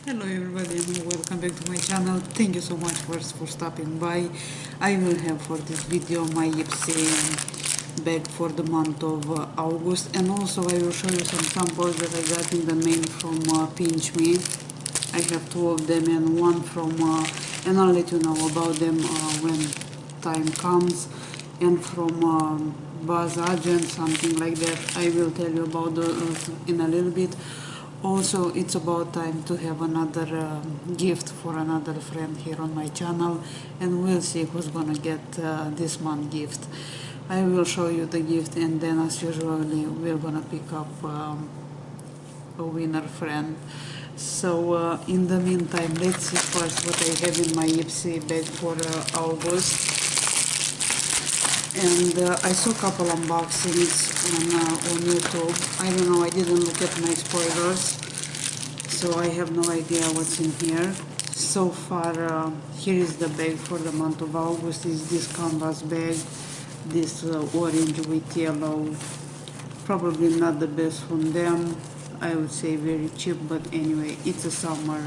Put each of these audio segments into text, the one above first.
Hello everybody and welcome back to my channel. Thank you so much for stopping by. I will have for this video my Ipsy bag for the month of August, and also I will show you some samples that I got in the mail from Pinch Me. I have two of them and one from and I'll let you know about them when time comes, and from Buzz Agent, something like that. I will tell you about those in a little bit. Also, it's about time to have another gift for another friend here on my channel, and we'll see who's gonna get this month gift. I will show you the gift, and then as usual we're gonna pick up a winner friend. So in the meantime, let's see first what I have in my Ipsy bag for August. And I saw a couple unboxings on YouTube. I don't know, I didn't look at my spoilers, so I have no idea what's in here. So far, here is the bag for the month of August. Is this canvas bag, this orange with yellow. Probably not the best from them. I would say very cheap, but anyway, it's a summer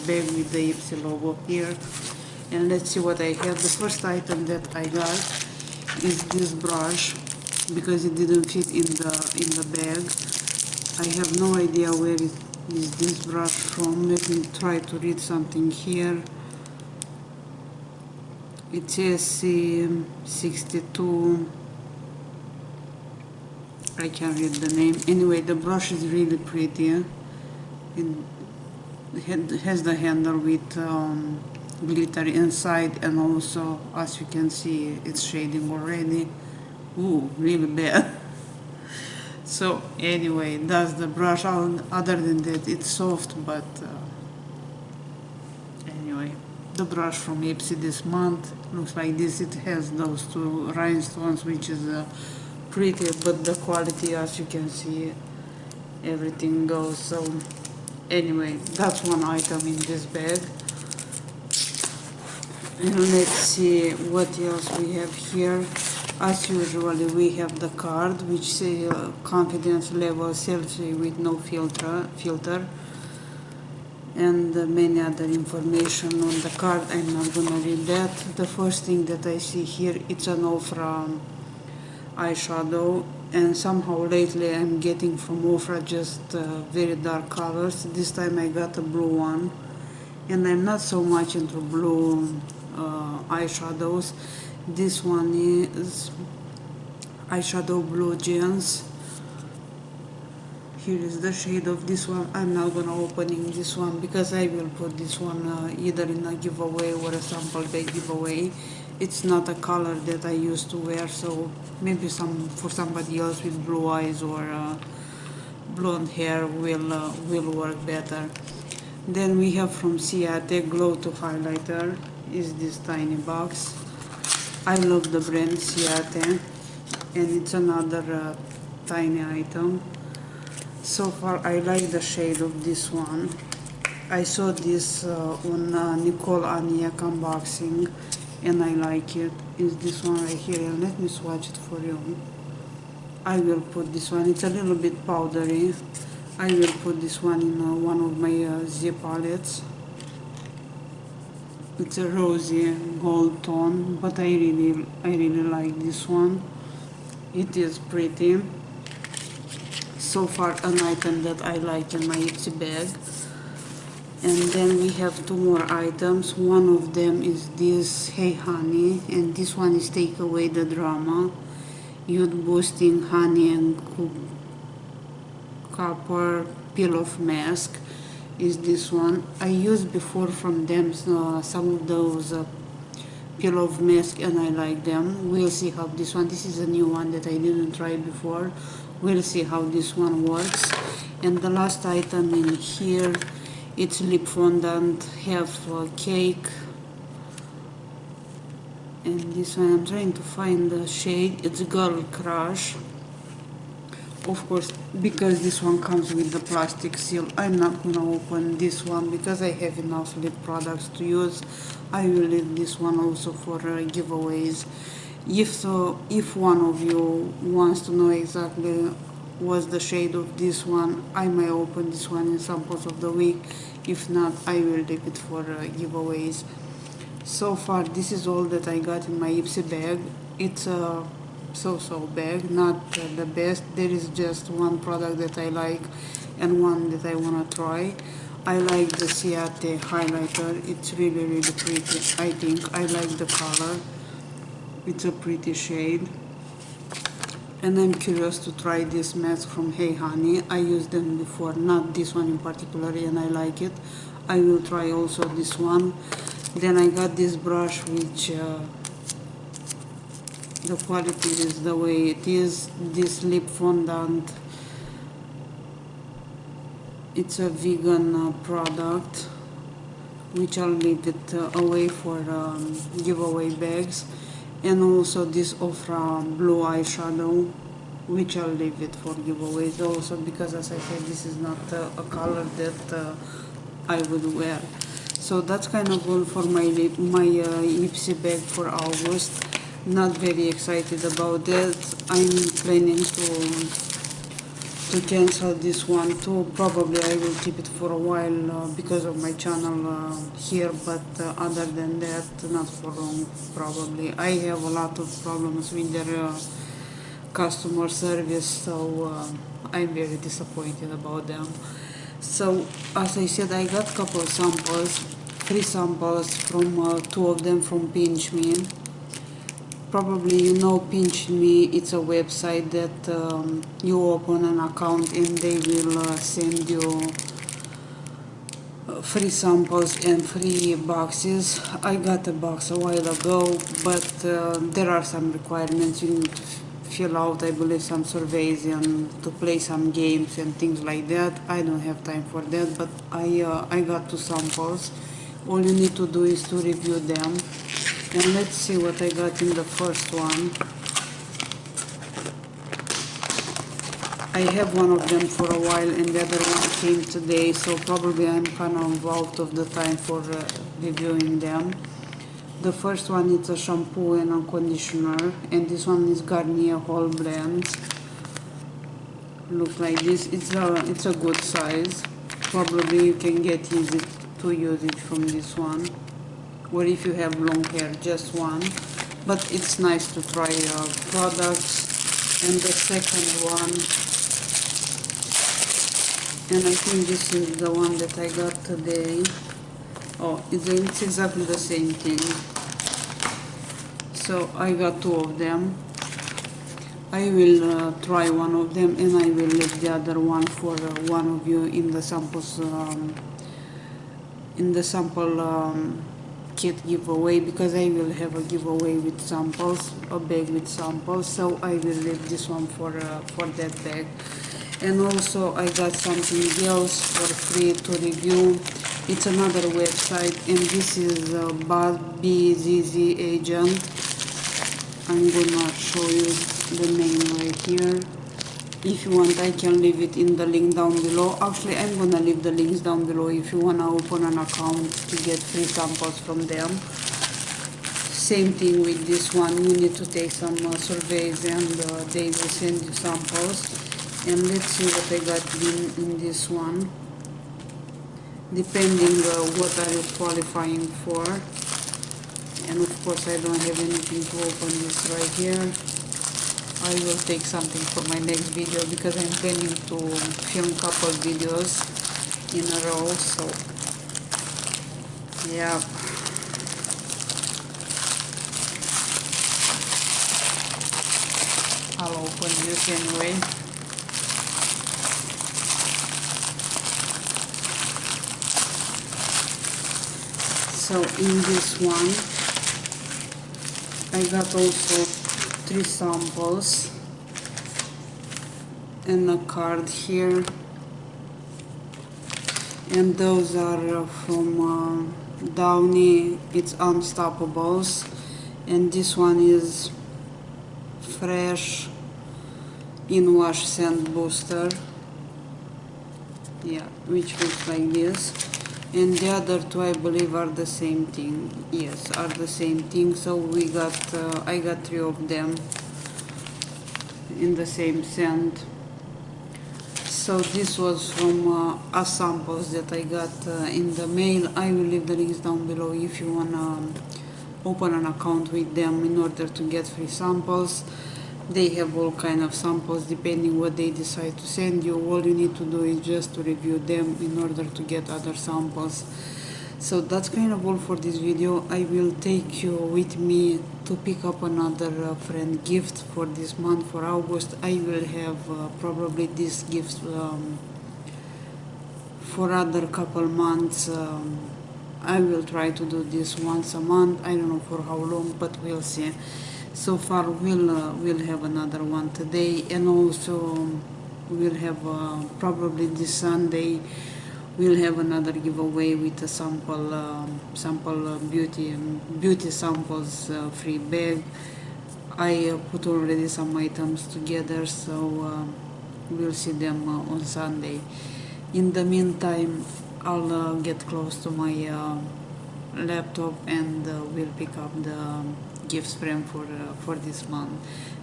bag with the Ipsy logo here. And let's see what I have. The first item that I got is this brush, because it didn't fit in the bag. I have no idea where is this brush from. Let me try to read something here. It says C62. I can't read the name. Anyway, the brush is really pretty. It has the handle with glitter inside, and also, as you can see, it's shading already. Ooh, really bad. So anyway, that's the brush. Other than that, it's soft, but anyway, the brush from Ipsy this month looks like this. It has those two rhinestones, which is pretty, but the quality, as you can see, everything goes. So anyway, that's one item in this bag. And let's see what else we have here. As usual, we have the card, which says confidence level selfie with no filter, and many other information on the card. I'm not gonna read that. The first thing that I see here, it's an Ofra eyeshadow, and somehow lately I'm getting from Ofra just very dark colors. This time I got a blue one, and I'm not so much into blue eyeshadows. This one is eyeshadow blue gems. Here is the shade of this one. I'm not gonna opening this one because I will put this one either in a giveaway or a sample bag giveaway. It's not a color that I used to wear, so maybe for somebody else with blue eyes or blonde hair will work better. Then we have from Ciate Glow to Highlighter. Is this tiny box. I love the brand Ciate, and it's another tiny item. So far I like the shade of this one. I saw this on Nicole Aniak unboxing, and I like it. Is this one right here, and let me swatch it for you. I will put this one, it's a little bit powdery. I will put this one in one of my Z palettes. It's a rosy gold tone, but I really like this one. It is pretty. So far an item that I like in my Ipsy bag. And then we have two more items. One of them is this Hey Honey, and this one is Take Away the Drama. Youth Boosting Honey and Copper Peel Off Mask is this one. I used before from them some of those peel off mask, and I like them. We'll see how this one, this is a new one that I didn't try before. We'll see how this one works. And the last item in here, it's lip fondant, half cake. And this one, I'm trying to find the shade, it's Girl Crush. Of course, because this one comes with the plastic seal, I'm not gonna open this one because I have enough lip products to use. I will leave this one also for giveaways. If one of you wants to know exactly what's the shade of this one, I might open this one in samples of the week If not, I will leave it for giveaways. So far this is all that I got in my Ipsy bag. It's a so-so bag, not the best. There is just one product that I like and one that I want to try. I like the Ciate highlighter. It's really pretty. I think I like the color. It's a pretty shade. And I'm curious to try this mask from Hey Honey. I used them before, not this one in particular, and I like it. I will try also this one. Then I got this brush, which the quality is the way it is. This lip fondant, it's a vegan product, which I'll leave it away for giveaway bags. And also this Ofra blue eyeshadow, which I'll leave it for giveaways also, because as I said, this is not a color that I would wear. So that's kind of all for my Ipsy bag for August. Not very excited about that. I'm planning to cancel this one too. Probably I will keep it for a while because of my channel here, but other than that, not for long probably. I have a lot of problems with their customer service, so I'm very disappointed about them. So as I said, I got a couple of samples, 3 samples from 2 of them from Pinch Me. Probably you know Pinch Me, it's a website that you open an account and they will send you free samples and free boxes. I got a box a while ago, but there are some requirements. You need to fill out, I believe, some surveys and to play some games and things like that. I don't have time for that, but I got 2 samples. All you need to do is to review them. And let's see what I got in the first one. I have one of them for a while and the other one came today, so probably I'm kind of out of the time for reviewing them. The first one is a shampoo and a conditioner, and this one is Garnier Whole Blend. Looks like this. It's a good size. Probably you can get easy to use it from this one. Or if you have long hair, just one. But it's nice to try products. And the second one, and I think this is the one that I got today. Oh, it's exactly the same thing. So I got 2 of them. I will try one of them and I will leave the other one for one of you in the samples, kit giveaway, because I will have a giveaway with samples, a bag with samples, so I will leave this one for that bag. And also I got something else for free to review. It's another website, and this is BZZ Agent. I'm gonna show you the name right here. If you want, I can leave it in the link down below. Actually, I'm gonna leave the links down below if you wanna open an account to get free samples from them. Same thing with this one. You need to take some surveys and they will send you samples. And let's see what I got in this one. Depending what are you qualifying for. And of course I don't have anything to open this right here. I will take something for my next video because I'm planning to film a couple videos in a row, so yeah. I'll open this anyway. So in this one I got also 3 samples and a card here, and those are from Downy. It's Unstoppables, and this one is Fresh In Wash Scent Booster, yeah, which looks like this. And the other 2, I believe, are the same thing. Yes, are the same thing. So we got, I got 3 of them in the same scent. So this was from a samples that I got in the mail. I will leave the links down below if you wanna open an account with them in order to get free samples. They have all kind of samples depending what they decide to send you. All you need to do is just to review them in order to get other samples. So that's kind of all for this video. I will take you with me to pick up another friend gift for this month, for August. I will have probably this gift for other couple months. I will try to do this once a month. I don't know for how long, but we'll see. So far we'll have another one today, and also we'll have probably this Sunday we'll have another giveaway with a sample beauty samples free bag. I put already some items together, so we'll see them on Sunday. In the meantime, I'll get close to my laptop and we'll pick up the gifts frame for this month.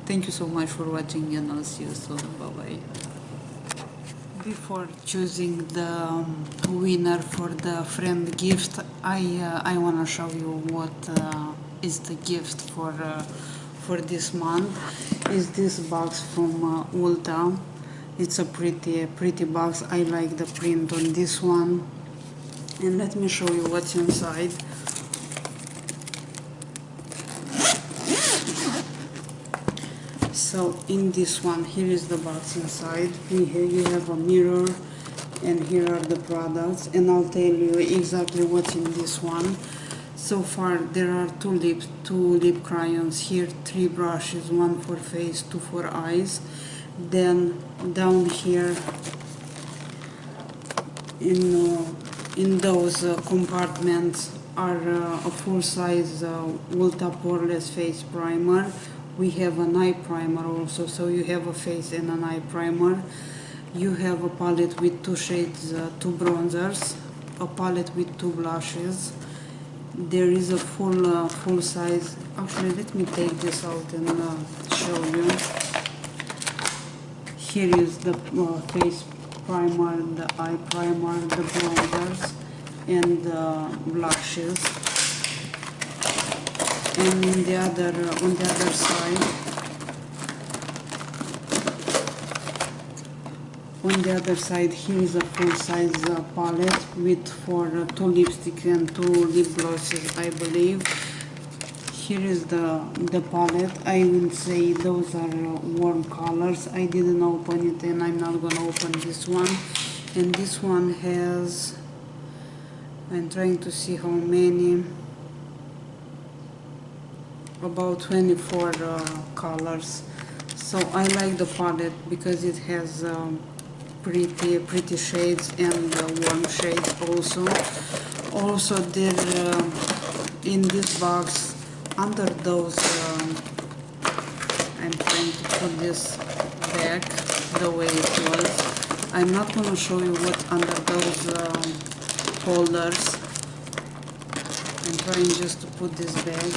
Thank you so much for watching, and I'll see you soon. Bye bye. Before choosing the winner for the friend gift, I wanna show you what is the gift for this month. Is this box from Ulta. It's a pretty box. I like the print on this one, and let me show you what's inside. So in this one, here is the box inside. Here you have a mirror, and here are the products, and I'll tell you exactly what's in this one. So far there are two lip crayons here, 3 brushes, 1 for face, 2 for eyes. Then down here in those compartments are a full-size Ulta Poreless face primer. We have an eye primer also, so you have a face and an eye primer. You have a palette with 2 shades, 2 bronzers, a palette with 2 blushes. There is a full size. Actually, let me take this out and show you. Here is the face primer, the eye primer, the bronzers, and the blushes. And on the other side, here is a full-size palette with 2 lipsticks and 2 lip glosses, I believe. Here is the palette. I will say those are warm colors. I didn't open it, and I'm not gonna open this one. And this one has, I'm trying to see how many, about 24 colors. So I like the palette because it has pretty shades and warm shades also. Also there in this box, under those, I'm trying to put this back the way it was. I'm not going to show you what's under those holders. I'm trying just to put this back.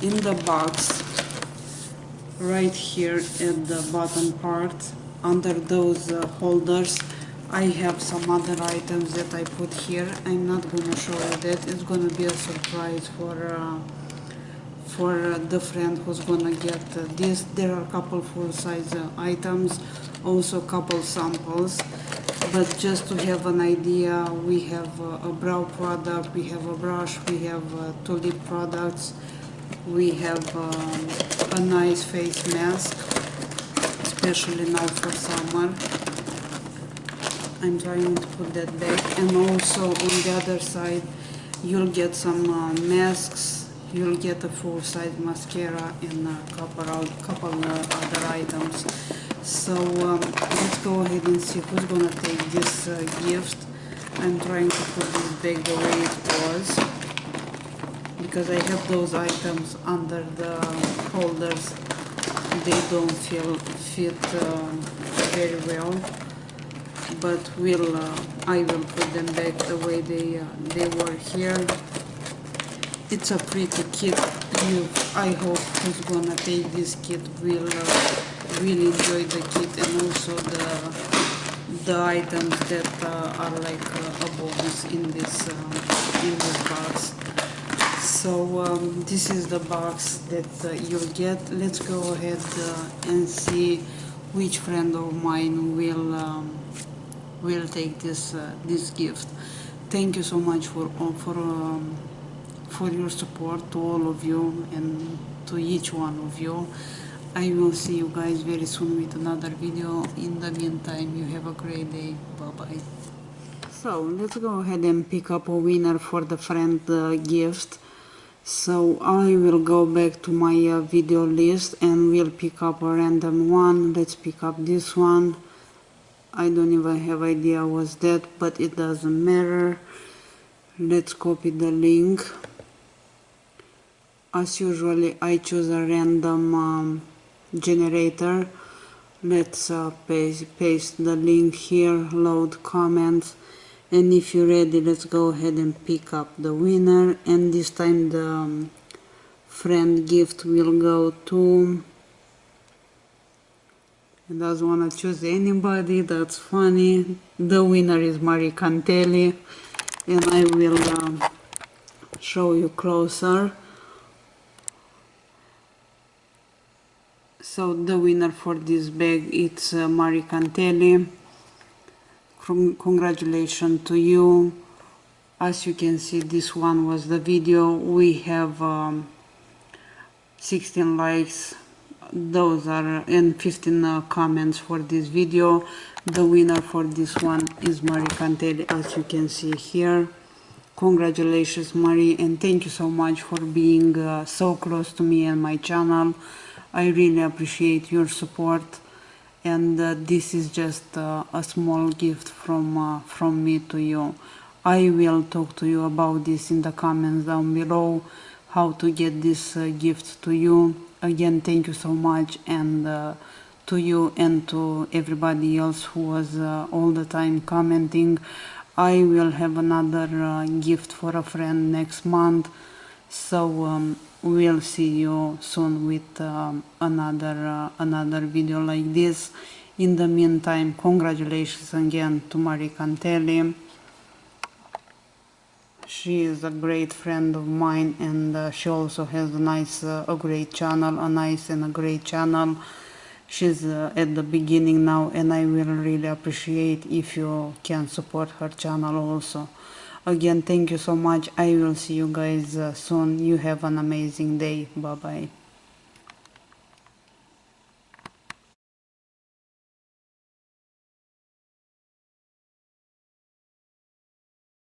In the box, right here at the bottom part, under those holders, I have some other items that I put here. I'm not gonna show you that. It's gonna be a surprise for the friend who's gonna get this. There are a couple full-size items, also a couple samples. But just to have an idea, we have a brow product, we have a brush, we have 2 lip products. We have a nice face mask, especially now for summer. I'm trying to put that back. And also on the other side, you'll get some masks, you'll get a full-size mascara and a couple other items. So let's go ahead and see who's gonna take this gift. I'm trying to put this back the way it was, because I have those items under the holders. They don't fit very well, but I will put them back the way they were here. It's a pretty kit. I hope who's gonna take this kit will really enjoy the kit and also the items that are like a bonus in this box. So this is the box that you'll get. Let's go ahead and see which friend of mine will take this gift. Thank you so much for your support, to all of you and to each one of you. I will see you guys very soon with another video. In the meantime, you have a great day. Bye bye. So let's go ahead and pick up a winner for the friend gift. So I will go back to my video list and we'll pick up a random one. Let's pick up this one. I don't even have idea what's that, but it doesn't matter. Let's copy the link. As usually, I choose a random generator. Let's paste the link here, load comments, and if you're ready, let's go ahead and pick up the winner. And this time the friend gift will go to, it doesn't want to choose anybody, that's funny. The winner is Marie Cantelli, and I will show you closer. So the winner for this bag, it's Marie Cantelli. Congratulations to you. As you can see, this one was the video. We have 16 likes, those are, and 15 comments for this video. The winner for this one is Marie Cantelli, as you can see here. Congratulations, Marie, and thank you so much for being so close to me and my channel. I really appreciate your support, and this is just a small gift from me to you. I will talk to you about this in the comments down below, how to get this gift to you. Again, thank you so much, and to you and to everybody else who was all the time commenting. I will have another gift for a friend next month, so we'll see you soon with another video like this. In the meantime, congratulations again to Marie Cantelli. She is a great friend of mine, and she also has a great channel, a nice and a great channel. She's at the beginning now, and I will really appreciate if you can support her channel also. Again, thank you so much. I will see you guys soon. You have an amazing day. Bye bye.